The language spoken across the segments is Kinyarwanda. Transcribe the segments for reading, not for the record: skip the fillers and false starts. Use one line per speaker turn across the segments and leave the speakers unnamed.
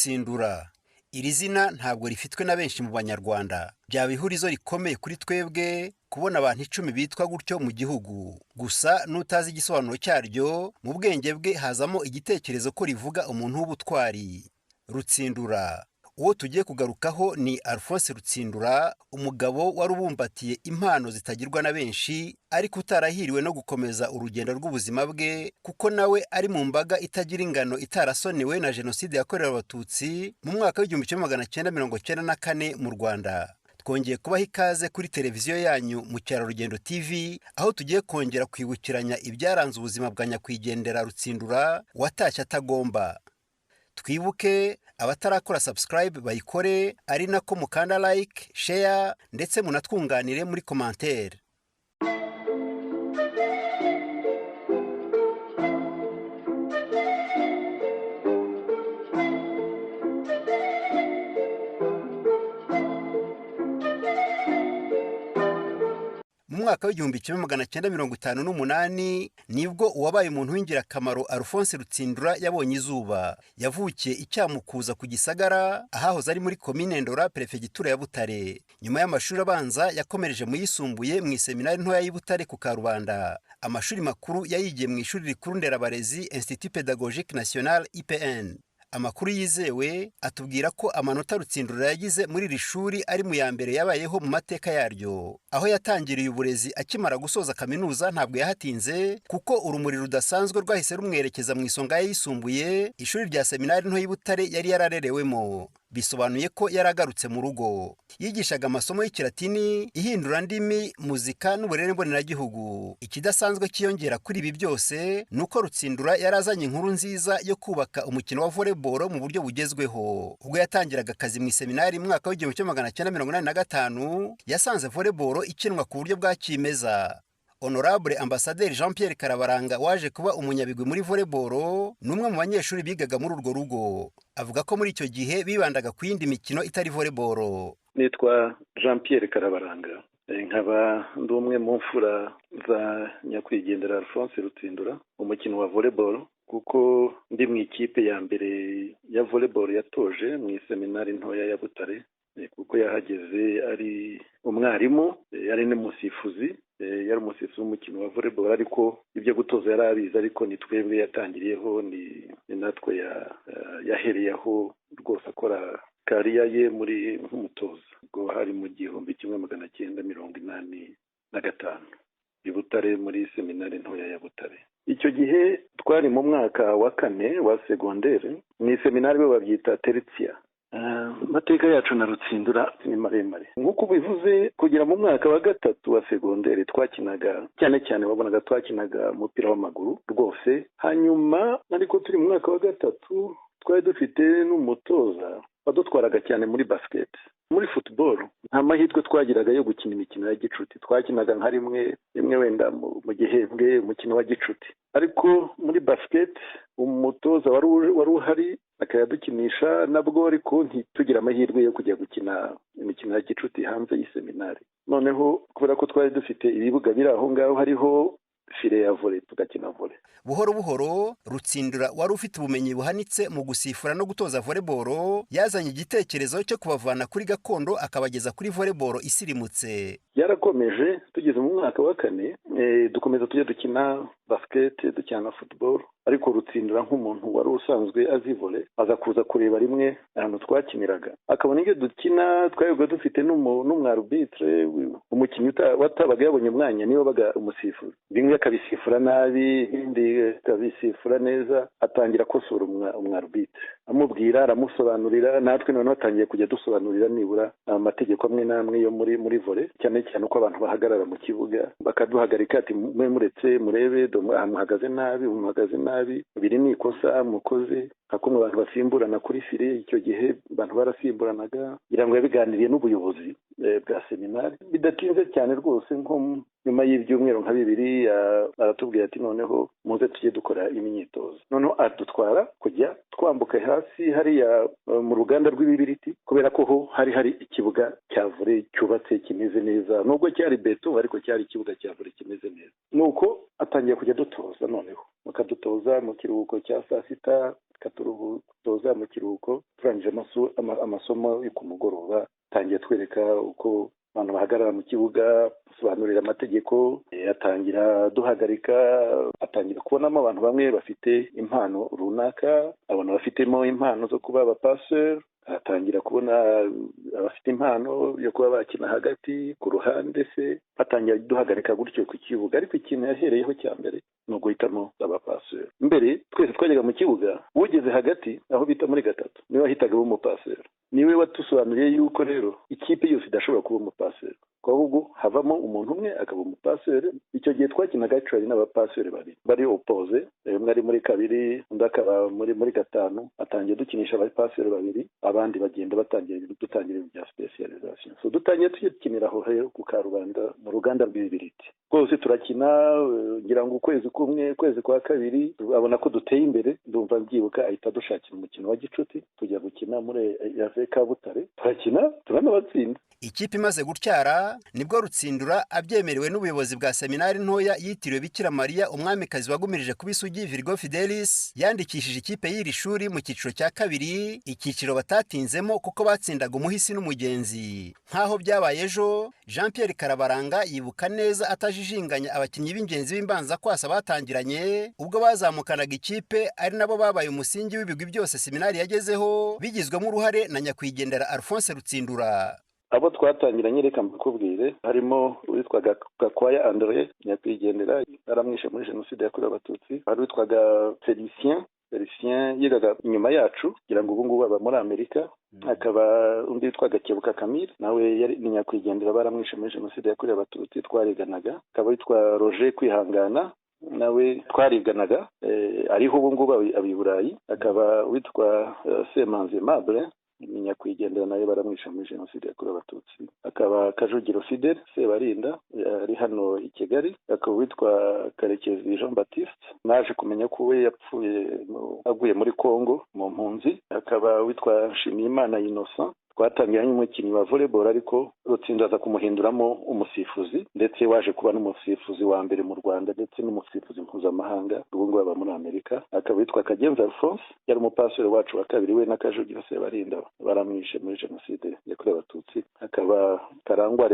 Rutsindura. Iri zina ntabwo rifitwe na benshi mu Banyarwanda. Byaba ihurizo rikomeye kuri twebwe kubona abantu 10 bitwa gutyo mu gihugu. Gusa n'utazi igisobanuro cyaryo, mu bwenge bwe hazamo igitekerezo ko rivuga umuntu w'ubutwari. Rutsindura. Uwo tugiye kugarukaho ni Alphonse Rutsindura, umugabo warubumbatiye impano zitagirwa na benshi, ariko utarahiriwe no gukomeza urugendo rw'ubuzima bwe, kuko nawe ari mu mbaga itagira ingano itarasoniwe na Jenoside yakorewe Abatutsi mu mwaka w'1994 mu Rwanda. Twongeye kubaha ikaze kuri televiziyo yanyu Mukerarugendo TV, aho tugiye kongera kwibukiranya ibyaranze ubuzima bwa nyakwigendera Rutsindura watashye atagomba. Twibuke abatarakora subscribe bayikore, ari nako mukanda like, share ndetse munatwunganire muri commentaire. Mu mwaka w'1958 nibwo uwabaye umuntu w'ingirakamaro Alphonse Rutsindura yabonye izuba. Yavukiye icyamukuza ku Gisagara, ahahoze ari muri komine Ndora, perefegitura ya Butare. Nyuma y'amashuri abanza yakomereje mu yisumbuye mu iseminari ntoya y'i Butare ku Karubanda. Amashuri makuru yayigiye mu ishuri rikuru nderabarezi Institut Pédagogique National IPN. Amakuru yizewe atubwira ko amanota Rutsindura yagize muri iri shuri ari mu ya mbere yabayeho mu mateka yaryo. Aho yatangiriye uburezi akimara gusoza kaminuza ntabwo yahatinze, kuko urumuri rudasanzwe rwahise rumwerekeza mu isonga yisumbuye, ishuri rya seminari nto y'i Butare yari yararerewemo. Bisobanuye ko yaragarutse mu rugo. Yigishaga amasomo y'Ikilatini, ihindurandimi, muzika n'uburere mboneragihugu. Ikidasanzwe kiyongera kuri ibi byose nuko Rutsindura yarazanye inkuru nziza yo kubaka umukino wa volleyball mu buryo bugezweho. Ubwo yatangiraga akazi mu seminari mu mwaka w'1985, yasanze volleyball ikinwa ku buryo bwa kimeza. Honorable Ambassadeur Jean Pierre Karabaranga waje kuba umunyabigwi muri volleyball, numwe mu banyeshuri bigaga muri urwo rugo. Avuga ko muri icyo gihe bibandaga ku yindi mikino itari volleyball.
Nitwa Jean Pierre Karabaranga, nkaba ndi umwe mu mfura za nyakwigendera Alphonse Rutsindura umukino wa volleyball, kuko ndi mu ikipe ya mbere ya volleyball yatoje mu seminari ntoya ya Butare, kuko yahageze ari umwarimu, yari n'umusifuzi, yari umusifuzi w'umukino wa volleyball, ariko ibyo gutoza yari abizi, ariko ni twebwe yatangiriyeho, ni natwe yahereyeho rwose akora kariya ye muri nk'umutoza. Ubwo hari mu 1985 i Butare muri seminari ntoya ya Butare. Icyo gihe twari mu mwaka wa 4 wa secondaire, ni seminari bo babyita tertia. Amateka yacu na Rutsindura ni maremare. Nk'uko bivuze, kugera mu mwaka wa 3 wa secondaire twakinaga cyane wabonaga twakinaga umupira w'amaguru rwose. Hanyuma ariko turi mu mwaka wa 3 twari dufite n'umutoza wadutwaraga cyane muri basket. Muri football nta mahitwe twagiraga yo gukina imikino ya gicuti. Twakinaga nka rimwe wenda mu gihembwe umukino wa gicuti. Ariko muri basket umutoza wari uhari akayadukinisha nabwo, ariko ntitugira amahirwe yo kujya gukina imikino ya gicuti hanze y'iseminari. Noneho kubera ko twari dufite ibibuga biri aho ngaho hariho file ya volley, tugakina volley.
Buhoro buhoro Rutsindura wari ufite ubumenyi buhanitse mu gusifura no gutoza volleyball, yazanye igitekerezo cyo kubavana kuri gakondo akabageza kuri volleyball isirimutse.
Yarakomeje tugeze mu mwaka wa 4, dukomeza tujya dukina basket, dukina football, ariko Rutsindura nk'umuntu wari usanzwe azi volley aza kuza kureba rimwe ahantu twakiniraga, akabona ibyo dukina. Twebwe dufite n'umwarbitre, umukinnyi watabaga yabonye umwanya niwe baga umusifuzi, rimwe akabisifura nabi, ibindi akabisifura neza. Atangira kosora umwarbitre, amubwira, aramusobanurira, natwe noneho atangiye kujya dusobanurira nibura amategeko amwe namwe yo muri volley, cyane uko abantu bahagarara mu kibuga, bakaduhagarika ati muretse murebe muhagaze nabi, biri ni ikosa mukoze. Hakumwe abantu basimburana kuri file. Icyo gihe abantu barasimburanaga, kugira ngo yabiganiriye n'ubuyobozi bwa seminari. Bidatinze cyane rwose, nko nyuma y'ibyumweru nka 2 aratubwira ati noneho muze tujye dukora imyitozo. Noneho adutwara kujya twambuka hasi hariya mu ruganda rw'ibibiriti, kubera ko ho hari ikibuga cya volley cyubatse kimeze neza, nubwo cyari beto ariko cyari ikibuga cya volley kimeze neza. Nuko atangiye kujya dutoza. Noneho mukadutoza mu kiruhuko cya saa sita, tukatutoza mu kiruhuko turangije amasomo yo ku mugoroba, tangiye twereka uko abantu bahagarara mu kibuga, dusobanurira amategeko, atangira duhagarika, atangira kubonamo abantu bamwe bafite impano runaka, abantu bafitemo impano zo kuba abapaseri, atangira kubona abafite impano yo kuba bakina hagati ku ruhande se, atangira duhagarika gutyo ku kibuga. Ariko ikintu yahereyeho cya mbere ni uguhitamo abapaseri. Mbere twese twajyaga mu kibuga, ugeze hagati aho bita muri gatatu niwe wahitaga umupaseri, niwe watusobanuriye yuko rero ikipe yose idashobora kuba umupaseri, ahubwo havamo umuntu umwe akaba umupaseri. Icyo gihe twakinaga actually n'abapaseri bari opposé, umwe ari muri kabiri undi akaba muri gatanu, atangiye dukinisha abapaseri babiri, abandi bagenda dutangira ibya specialisation. So dutangiye tukinira aho rero ku Karubanda mu ruganda rw'ibiriti, rwose turakina, ngira ngo ukwezi kumwe, kwezi kwa kabiri abona ko duteye imbere, ndumva mbyibuka ahita dushakira umukino wa gicuti tujya gukina muri Yave Kabutare, turakina turanabatsinda.
Ikipe imaze gutyara nibwo Rutsindura abyemerewe n'ubuyobozi bwa seminari ntoya yitiriwe Bikira Mariya umwamikazi wagumirije kuba isugi Virgo Fidelis, yandikishije ikipe y'iri shuri mu cyiciro cya kabiri, icyiciro batatinzemo kuko batsindaga umuhisi n'umugenzi. Nkaho byabaye ejo, Jean Pierre Karabaranga yibuka neza atajijinganya abakinnyi b'ingenzi b'imbanza kwasa batangiranye ubwo bazamukanaga ikipe, ari nabo babaye umusingi w'ibigwi byose seminari yagezeho, bigizwemo uruhare na nyakwigendera Alphonse Rutsindura.
Abo twatangiranye reka mbikubwire, harimo uwitwaga Gakwaya André nyakwigendera, aramwishe muri jenoside yakorewe Abatutsi. Hari uwitwaga Felicien yigaga inyuma yacu, kugira ngo ubu ngubu aba muri Amerika. Hakaba undi witwaga Kebuka Camille, nawe yari ni nyakwigendera, baramwishe muri jenoside yakorewe Abatutsi, twariganaga. Hakaba witwa Roger Kwihangana, nawe twariganaga, ariho ubu ngubu abi Burayi. Hakaba witwa Semanzi Mable ni nyakwigendera, nawe baramwisha muri jenoside yakorewe Abatutsi. Akaba Kajugiro Fidel Sebarinda ari hano i Kigali. Akaba witwa Karekezi Jean Baptiste, naje kumenya ko we yapfuye aguye muri Kongo mu mpunzi. Akaba witwa Nshimiyimana Innocent, twatangiranye umukinnyi wa volleyball, ariko Rutsindura aza kumuhinduramo umusifuzi, ndetse waje kuba n'umusifuzi wa mbere mu Rwanda ndetse n'umusifuzi mpuzamahanga, ubu ngubu aba muri Amerika. Akaba witwa Kagenza Alphonse, yari umupaseri wacu wa kabiri, we na Kajugiro Sebarinda baramwishe muri jenoside yakorewe Abatutsi. Akaba Karangwa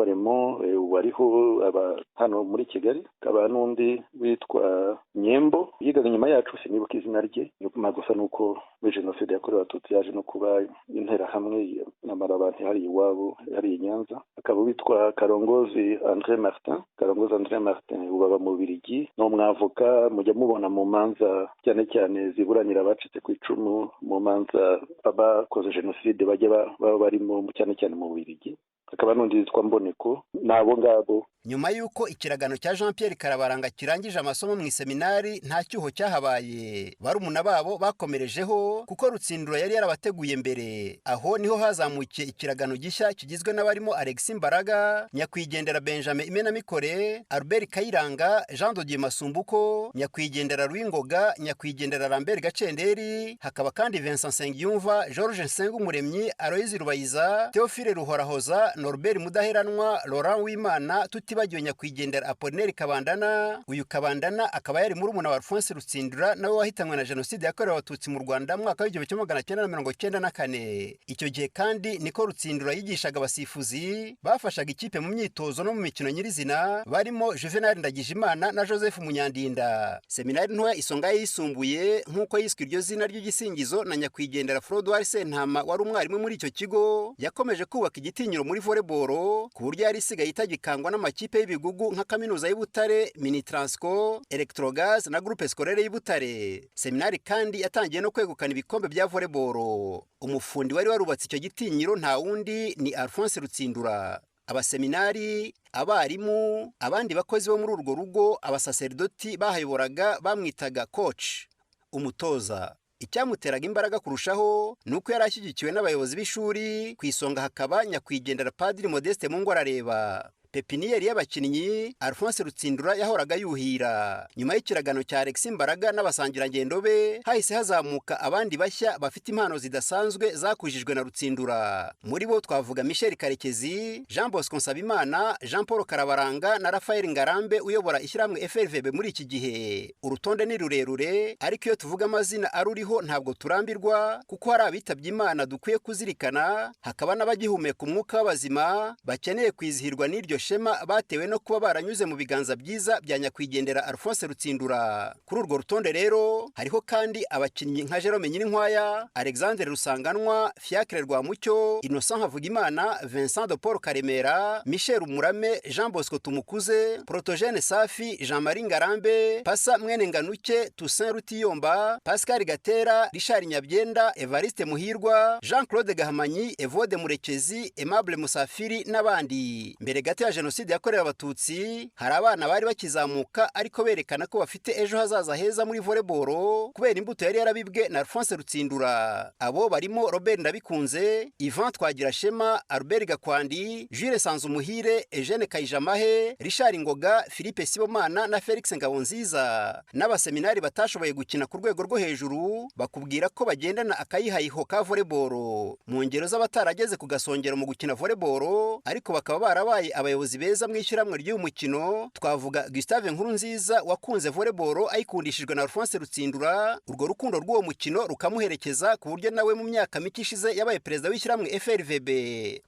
Remo wariho aba hano muri Kigali. Akaba n'undi witwa Nyembo yigaga nyuma yacu, sinibuka izina rye, gusa nuko muri jenoside yakorewe Abatutsi yaje no kuba intera hamwe namara abantu hari iwabo hari i Nyanza. Akaba witwa Karongozi André Martin ubaba mu Bubiligi, no mwavoka mujya mubona mu manza cyane cyane ziburanira abacitse ku icumu, mu manza abakoze jenoside bajya baba barimo cyane cyane mu Bubiligi. Akaba n'undi witwa Mboneko, nabo ngabo.
Nyuma y'uko ikiragano cya Jean Pierre Karabaranga kirangije amasomo mu seminari, nta cyuho cyahabaye. Barumuna babo bakomerejeho kuko Rutsindura yari yarabateguye mbere. Aho niho hazamukiye ikiragano gishya kigizwe n'abarimo Alexis Mbaraga, nyakwigendera Benjamin Imenamikore, Albert Kayiranga, Jean Dodier Masumbuko, nyakwigendera Rwingoga, nyakwigendera Lambert Gacenderi, hakaba kandi Vincent Sengiyumva, George Nsengumuremyi, Aloyizi Rubayiza, Theophile Ruhorahoza, Norbert Mudaheranwa, Laurent Wimana, tutibagiwe nyakwigendera Apollinaire Kabandana. Uyu Kabandana akaba yari murumuna wa Alphonse Rutsindura, nawe wahitanywe na jenoside yakorewe Abatutsi mu Rwanda mu mwaka w'1994. Icyo gihe kandi niko Rutsindura yigishaga abasifuzi bafashaga ikipe mu myitozo no mu mikino nyirizina, barimo Juvenal Ndagijimana na Joseph Munyandinda. Seminari ntoya Isonga yisumbuye nk'uko yiswe iryo zina ry'igisingizo na nyakwigendera Frodouard Sentama, wari umwarimu muri icyo kigo, yakomeje kubaka igitinyiro muri volleyball ku buryo yari isigaye itagikangwa n'amakipe y'ibigugu nka Kaminuza y'u Butare, Minitransco, Electrogaz na Groupe Scolaire y'u Butare. Seminari kandi yatangiye no kwegukana ibikombe bya volleyball. Umufundi wari warubatse icyo gitinyiro nta wundi ni Alphonse Rutsindura. Abaseminari, abarimu, abandi bakozi bo muri urwo rugo, abasaserdoti bahayoboraga bamwitaga coach, umutoza. Icyamuteraga imbaraga kurushaho nuko yari ashyigikiwe n'abayobozi b'ishuri, ku isonga hakaba nyakwigendera Padiri Modeste Mungwarareba. pepiniyeri y'abakinnyi Alphonse Rutsindura yahoraga yuhira. Nyuma y'ikiragano cya Alexis Mbaraga n'abasangirangendo be hahise hazamuka abandi bashya bafite impano zidasanzwe zakujijwe na Rutsindura. Muri bo twavuga Michel Karekezi, Jean Bosco Nsabimana, Jean Paul Karabaranga na Raphael Ngarambe uyobora ishyirahamwe FRVB muri iki gihe. Urutonde ni rurerure ariko iyo tuvuga amazina aruriho ntabwo turambirwa kuko hari abitabye Imana dukwiye kuzirikana, hakaba n'abagihumeka umwuka w'abazima bakeneye kwizihirwa n'iryo shema batewe no kuba baranyuze mu biganza byiza bya nyakwigendera Alphonse Rutsindura. Kuri urwo rutonde rero hariho kandi abakinnyi nka Jerome Nyirinkwaya, Alexandre Rusanganwa, Fiacre Rwamucyo, Innocent Havugimana, Vincent de Paul Karemera, Michel Umurame, Jean Bosco Tumukuze, Protogene Safi, Jean-Marie Ngarambe, Passa Mwene Nganuke, Toussaint Rutiyomba, Pascal Gatera, Richard Nyabyenda, Evariste Muhirwa, Jean-Claude Gahamanyi, Evode Murekezi, Aimable Musafiri n'abandi. Mbere gato ya jenoside yakorewe abatutsi hari abana bari bakizamuka ariko berekana ko bafite ejo hazaza heza muri volleyball kubera imbuto yari yarabibwe na Alphonse Rutsindura. Abo barimo Robert Ndabikunze, Ivan Twagirashema, Albert Gakwandi, Jules Sanzumuhire, Eugene Kayijamahe, Richard Ngoga, Philippe Sibomana na Felix Ngabonziza. N'abaseminari batashoboye gukina ku rwego rwo hejuru bakubwira ko bagendana akayihayiho ka volleyball. Mu ngero z'abatarageze ku gasongero mu gukina volleyball ariko bakaba barabaye abayobozi beza mu ishyirahamwe ry'uyu mukino, twavuga Gustave Nkurunziza wakunze volleyball ayikundishijwe na Alphonse Rutsindura. Urwo rukundo rw'uwo mukino rukamuherekeza ku buryo nawe mu myaka mike ishize yabaye perezida w'ishyirahamwe FRVB.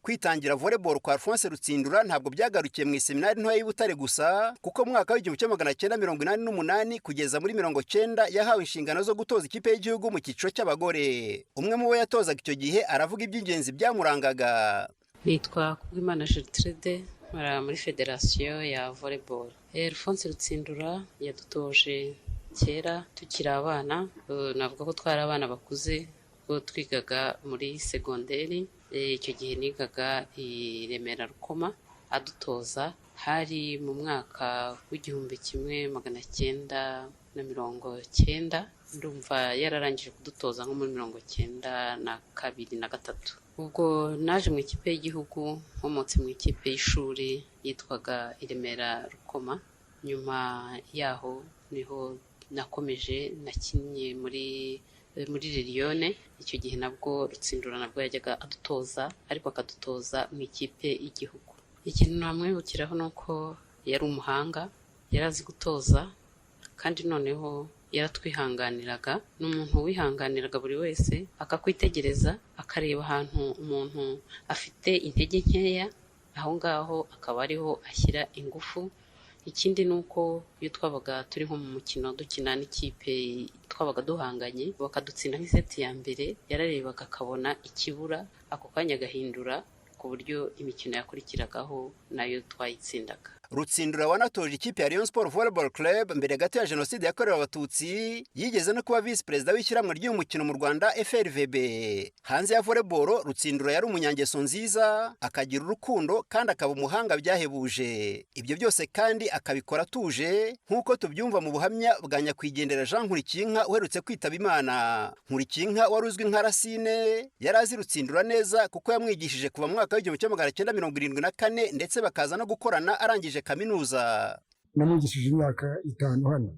Kwitangira volleyball kwa Alphonse Rutsindura ntabwo byagarukiye mu iseminari ntoya y'Ibutare gusa kuko mu mwaka w'1988 kugeza muri 90 yahawe inshingano zo gutoza ikipe y'igihugu mu cyiciro cy'abagore. Umwe mu bo yatozaga icyo gihe aravuga iby'ingenzi byamurangaga.
Nitwa Kubwimana Gertrude, muri federasiyo ya volleyball. Alphonse Rutsindura yadutoje kera tukiri abana, navuga ko twari abana bakuze ubwo twigaga muri segonderi. Icyo gihe nigaga i Remera Rukoma, adutoza hari mu mwaka w'1990, ndumva yararangije kudutoza nko muri 1992 na 93. Ubwo naje mu ikipe y'igihugu nkomotse mu ikipe y'ishuri yitwaga Iremera Rukoma. Nyuma yaho niho nakomeje nakinnye muri Lilione. Icyo gihe nabwo Rutsindura nabwo yajyaga adutoza ariko akadutoza mu ikipe y'igihugu. Ikintu namwibukiraho nuko yari umuhanga, yarazi gutoza kandi noneho yaratwihanganiraga. N'umuntu wihanganiraga buri wese, akakwitegereza akareba ahantu umuntu afite intege nkeya, aho ngaho akaba ariho ashyira ingufu. Ikindi nuko iyo twabaga turi nko mu mukino dukina n'ikipe twabaga duhanganye bakadutsinda nk'iseti ya mbere, yararebaga akabona ikibura ako kanya agahindura ku buryo imikino yakurikiragaho nayo twayitsindaga.
Rutsindura wanatoje ikipe ya Rayon Sport Volleyball Club mbere gato ya jenoside yakorewe abatutsi, yigeze no kuba vice perezida w'ishyirahamwe ry'uyu mukino mu Rwanda FRVB. Hanze ya volleyball Rutsindura yari umunyangeso nziza, akagira urukundo kandi akaba umuhanga byahebuje. Ibyo byose kandi akabikora atuje nk'uko tubyumva mu buhamya bwa nyakwigendera Jean Nkurikinka uherutse kwitaba Imana. Nkurikinka wari uzwi nka Racine yarazi Rutsindura neza kuko yamwigishije kuva mu mwaka w'1974 ndetse bakaza no gukorana arangije kaminuza.
Namwigishije imyaka 5 hano.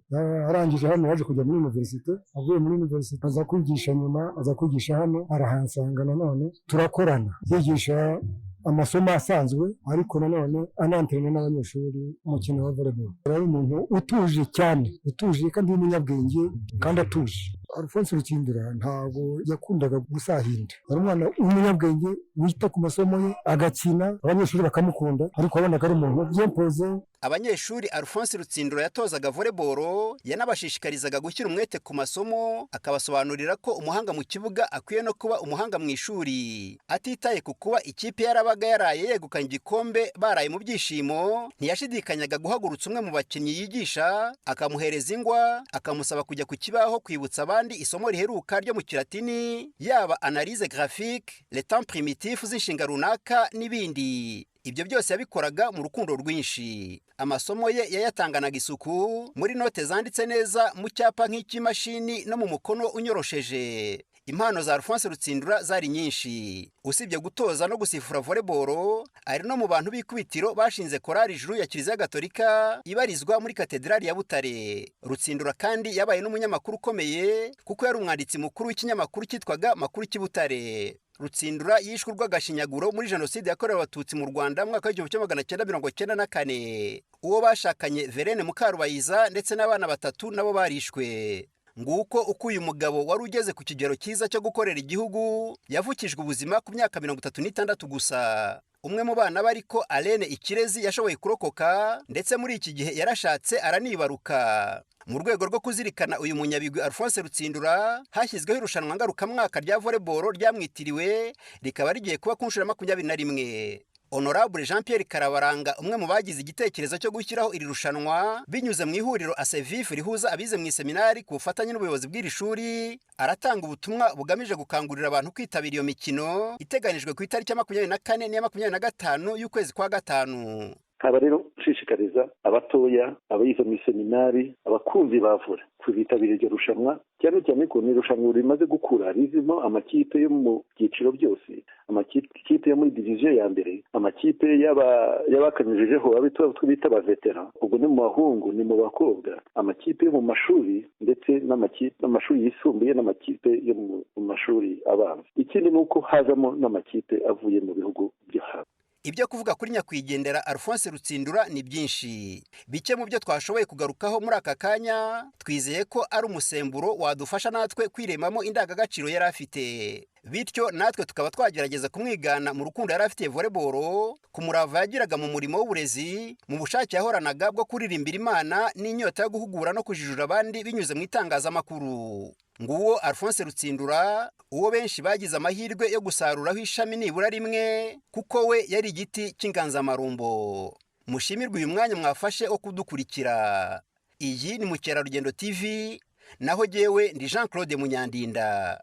Arangije hano yaje kujya muri universite, avuye muri universite aza kwigisha, nyuma aza kwigisha hano arahansanga nanone turakorana. Yigisha amasomo asanzwe ariko nanone anantrena n'abanyeshuri umukino wa volleyball. Ari umuntu utuje cyane, utuje kandi w'umunyabwenge kandi atuje. Alphonse Rutsindura ntabwo yakundaga gusahinda. Ari umwana w'umunyabwenge wita ku masomo ye, agakina, abanyeshuri bakamukunda ariko abona ari umuntu byempoze.
Abanyeshuri Alphonse Rutsindura yatozaga volleyball yanabashishikarizaga gushyira umwete ku masomo, akabasobanurira ko umuhanga mu kibuga akwiye no kuba umuhanga mu ishuri. Atitaye ku kuba ikipe yarabaga yaraye yegukanye igikombe baraye mu byishimo, ntiyashidikanyaga guhagurutsa umwe mu bakinnyi yigisha akamuhereza ingwa, akamusaba kujya ku kibaho kwibutsa abandi isomo riheruka ryo mu Kilatini, yaba analyse graphique, les temps primitifs z'inshinga runaka n'ibindi. Ibyo byose yabikoraga mu rukundo rwinshi. Amasomo ye yayatanganaga isuku, muri note zanditse neza mu cyapa nk'icy'imashini no mu mukono unyorosheje. impano za Alphonse Rutsindura zari nyinshi. Usibye gutoza no gusifura volleyball, ari no mu bantu b'ikubitiro bashinze korali Ijuru ya Kiliziya Gatolika ibarizwa muri katedrali ya Butare. Rutsindura kandi yabaye n'umunyamakuru ukomeye kuko yari umwanditsi mukuru w'ikinyamakuru cyitwaga Makuru cy'Ibutare. Rutsindura yishwe urw'agashinyaguro muri jenoside yakorewe Abatutsi mu Rwanda mu mwaka w'1994. Uwo bashakanye Verene Mukarubayiza ndetse n'abana 3 nabo barishwe. Nguko uko uyu mugabo wari ugeze ku kigero cyiza cyo gukorera igihugu yavukijwe ubuzima ku myaka 36 gusa. Umwe mu bana bariko Alene Ikirezi yashoboye kurokoka ndetse muri iki gihe yarashatse aranibaruka. Mu rwego rwo kuzirikana uyu munyabigwi Alphonse Rutsindura hashyizweho irushanwa ngarukamwaka rya volleyball ryamwitiriwe rikaba rigiye kuba ku nshuro 21. Honorable Jean Pierre Karabaranga, umwe mu bagize igitekerezo cyo gushyiraho iri rushanwa binyuze mu ihuriro ASEVIF rihuza abize mu seminari ku bufatanye n'ubuyobozi bw'iri shuri, aratanga ubutumwa bugamije gukangurira abantu kwitabira iyo mikino iteganijwe ku itariki ya 24 n'iya 25 y'ukwezi kwa gatanu.
Nkaba rero nshishikariza abatoya, abize mu seminari, abakunzi bavura kwitabira iryo rushanwa, cyane cyane ko ni irushanwa rimaze gukura rizimo amakipe yo mu byiciro byose, amakipe yo muri division ya mbere, amakipe y'abakanyujijeho abitwa abavetera, ubwo ni mu bahungu ni mu bakobwa, amakipe yo mu mashuri ndetse n'amashuri yisumbuye n'amakipe yo mu mashuri abanza. Ikindi ni uko hazamo n'amakipe avuye mu bihugu byo hanze.
Ibyo kuvuga kuri nyakwigendera Alphonse Rutsindura ni byinshi. Bike mu byo twashoboye kugarukaho muri aka kanya, twizeye ko ari umusemburo wadufasha natwe kwiremamo indangagaciro yari afite. Bityo natwe tukaba twagerageza kumwigana mu rukundo yari afitiye volleyball, kumurava yagiraga mu murimo w'uburezi, mu bushake yahoranaga bwo kuririmbira Imana n'inyota yo guhugura no kujijura abandi binyuze mu itangazamakuru. Nguwo Alphonse Rutsindura, uwo benshi bagize amahirwe yo gusaruraho ishami nibura rimwe, kuko we yari igiti cy'inganzamarumbo. Mushimirwe uyu mwanya mwafashe wo kudukurikira. Iyi ni Mukerarugendo TV, naho jyewe ndi Jean Claude Munyandinda.